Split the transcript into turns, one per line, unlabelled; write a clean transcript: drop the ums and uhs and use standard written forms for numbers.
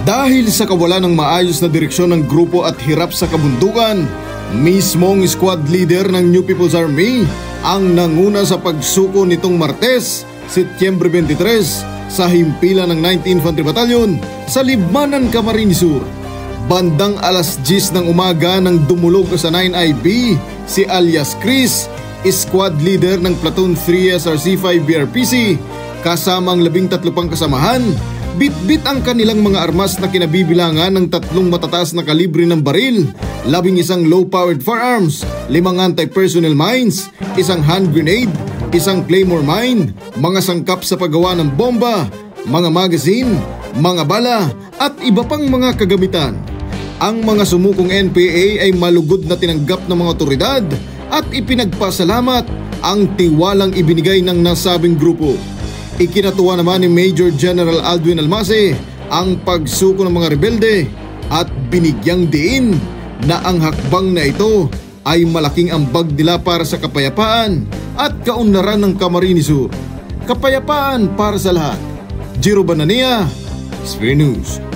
Dahil sa kawalan ng maayos na direksyon ng grupo at hirap sa kabundukan, mismong squad leader ng New People's Army ang nanguna sa pagsuko nitong Martes, Setyembre 23 sa himpilan ng 9th Infantry Battalion sa Libmanan, Camarines Sur. Bandang alas 10 ng umaga nang dumulog sa 9IB si alias Chris, squad leader ng Platoon 3 SRC-5 BRPC, kasama ang 13 pang kasamahan. Bit-bit ang kanilang mga armas na kinabibilangan ng 3 matataas na kalibre ng baril, 11 low-powered firearms, 5 anti-personnel mines, 1 hand grenade, 1 claymore mine, mga sangkap sa paggawa ng bomba, mga magazine, mga bala at iba pang mga kagamitan. Ang mga sumukong NPA ay malugod na tinanggap ng mga otoridad at ipinagpasalamat ang tiwalang ibinigay ng nasabing grupo. Ikinatuwa naman ni Major General Aldwin Almase ang pagsuko ng mga rebelde at binigyang diin na ang hakbang na ito ay malaking ambag nila para sa kapayapaan at kaunlaran ng Camarines Sur. Kapayapaan para sa lahat. Jiro Banania, Sphere News.